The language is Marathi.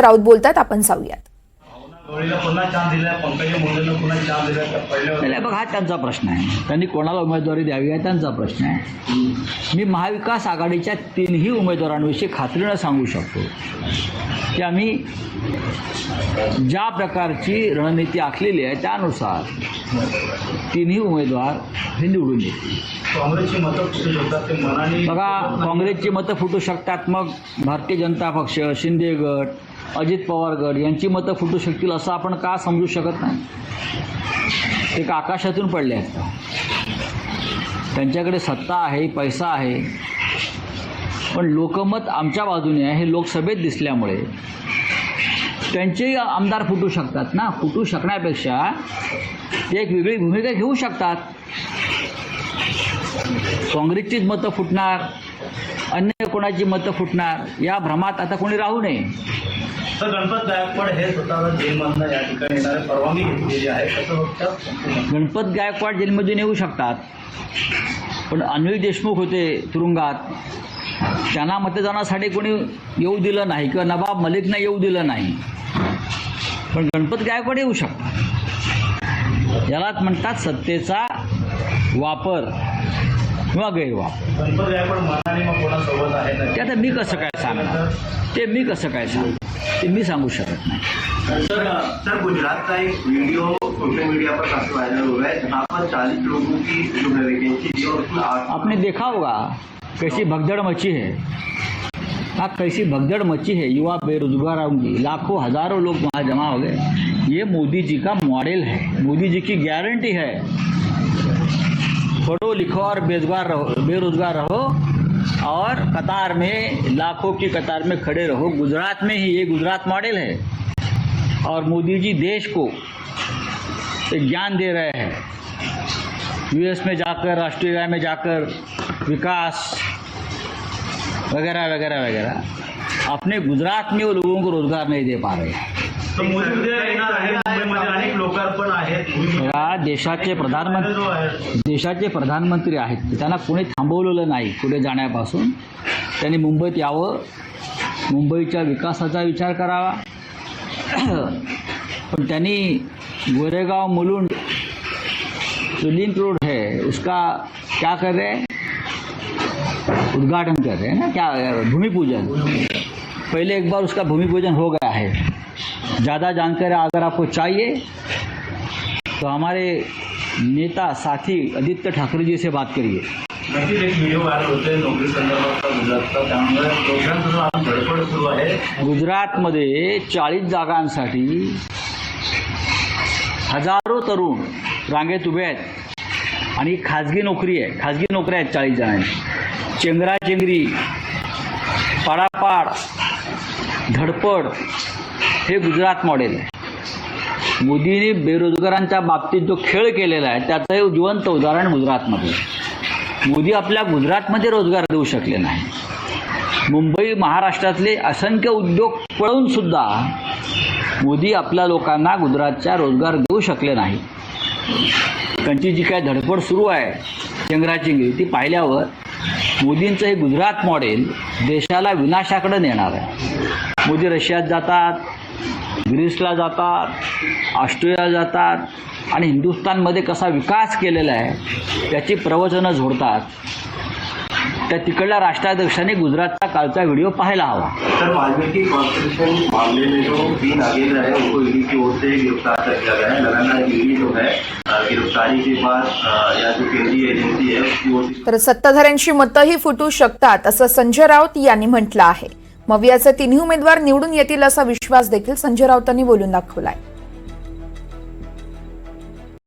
राऊत बोलतात, आपण जाऊयात. नाही बघ, हा त्यांचा प्रश्न आहे. त्यांनी कोणाला उमेदवारी द्यावी आहे त्यांचा प्रश्न आहे. मी महाविकास आघाडीच्या तीनही उमेदवारांविषयी खात्रीनं सांगू शकतो की आम्ही ज्या प्रकारची रणनीती आखलेली आहे त्यानुसार तीनही उमेदवार हे निवडून येतील. काँग्रेसची मतं फुटू शकतात, ते मनाने बघा, काँग्रेसची मतं फुटू शकतात, मग भारतीय जनता पक्ष, शिंदे गट, अजित पवार गट यांची मतं फुटू शकतील असं आपण का समजू शकत नाही? ते का आकाशातून पडले आहेत? त्यांच्याकडे सत्ता आहे, पैसा आहे, पण लोकमत आमच्या बाजूने आहे हे लोकसभेत दिसल्यामुळे त्यांचेही आमदार फुटू शकतात ना. फुटू शकण्यापेक्षा ते एक वेगळी भूमिका घेऊ शकतात. काँग्रेसचीच मतं फुटणार, अन्य कोणाची मतं फुटणार, या भ्रमात आता कोणी राहू नये. तर गणपत गायकवाड हे स्वतःला जेलमधनं या ठिकाणी येणारे परवानगी घेतलेली आहे, कसं बघतात? गणपत गायकवाड जेलमधून येऊ शकतात, पण अनिल देशमुख होते तुरुंगात, त्यांना मतदानासाठी कोणी येऊ दिलं नाही किंवा नवाब मलिकना येऊ दिलं नाही, पण गणपत गायकवाड येऊ शकतात. यालाच म्हणतात सत्तेचा वापर किंवा गैरवापर. गणपत गायकवाड मनाने मग कोणासोबत आहे ना? ते आता मी कसं काय सांगणार? ते मी सांगू शकत नाही. सर, गुजरात का एक वीडियो सोशल मीडिया पर काफी वायरल हो रहा है, जहाँ पर 40 लोगों की जो वैकेंसी थी और उसमें आपने देखा होगा कैसी भगदड़ मची है. हाँ, कैसी भगदड़ मची है. युवा बेरोजगार होंगी, लाखों हजारों लोग वहाँ जमा हो गए. ये मोदी जी का मॉडल है, मोदी जी की गारंटी है. पढ़ो लिखो और बेरोजगार रहो और कतार में, लाखों की कतार में खड़े रहो. गुजरात में ही ये गुजरात मॉडल है और मोदी जी देश को एक ज्ञान दे रहे हैं. यूएस में जाकर, ऑस्ट्रेलिया में जाकर विकास वगैरह वगैरह वगैरह, अपने गुजरात में वो लोगों को रोजगार नहीं दे पा रहे. तो मोदी उद्या येणार आहे, मुंबईमध्ये अनेक लोकार्पण आहेत. बघा, देशाचे प्रधानमंत्री आहेत, त्यांना कोणी थांबवलेलं नाही पुढे जाण्यापासून. त्यांनी मुंबईत यावं, मुंबईच्या विकासाचा विचार करावा, पण त्यांनी गोरेगाव मुलुंड जो लिंक रोड है उसका क्या कर रहे हैं? उद्घाटन कर रहे हैं ना, क्या भूमि पूजन. पहले एक बार उसका भूमि पूजन हो गया है. ज़्यादा जानकारी अगर आपको चाहिए तो हमारे नेता साथी आदित्य ठाकरे जी से बात करिए. नक्कीच एक व्हिडिओ व्हायरल होते नोकरी संदर्भातला गुजरातचा, त्यामुळे दोघांचं आज धडपड सुरू आहे. गुजरातमध्ये 40 जागांसाठी हजारो तरुण रांगेत उभे आहेत आणि खाजगी नोकरी आहे, खाजगी नोकऱ्या आहेत 40 जणांची. चेंगराचेंगरी, पाडापाड, धडपड हे गुजरात मॉडेल आहे. मोदींनी बेरोजगारांच्या बाबतीत जो खेळ केलेला आहे त्याचं हे जिवंत उदाहरण गुजरातमध्ये. मोदी आपल्या गुजरातमध्ये रोजगार देऊ शकले नाही. मुंबई, महाराष्ट्रातले असंख्य उद्योग पळून सुद्धा मोदी आपल्या लोकांना गुजरातच्या रोजगार देऊ शकले नाही. त्यांची जी काय धडपड सुरू आहे चेंगराचेंगरी, ती पाहिल्यावर मोदींचं हे गुजरात मॉडेल देशाला विनाशाकडे नेणार आहे. मोदी रशियात जातात, ग्रीसला जातात, ऑस्ट्रेलियाला जातात आणि हिंदुस्थानमध्ये कसा विकास केलेला आहे त्याची प्रवचनं झोडतात. त्या तिकडल्या राष्ट्राध्यक्षांनी गुजरातचा कालचा व्हिडिओ पाहायला हवा. सर, वाल्मीकि कॉर्पोरेशन मामले में जो 3 आगे है उनको ईडी की ओर से गिरफ्तार कर दिया गया है. लगातार ईडी जो है गिरफ्तारी के बाद या जो केंद्रीय एजेंसी है उसकी ओर से. तर सत्ताधाऱ्यांची मतंही फुटू शकतात असं संजय राऊत यांनी म्हटलं आहे. मवियाचे तिन्ही उमेदवार निवडून येतील असा विश्वास देखील संजय राऊतांनी बोलून दाखवलाय.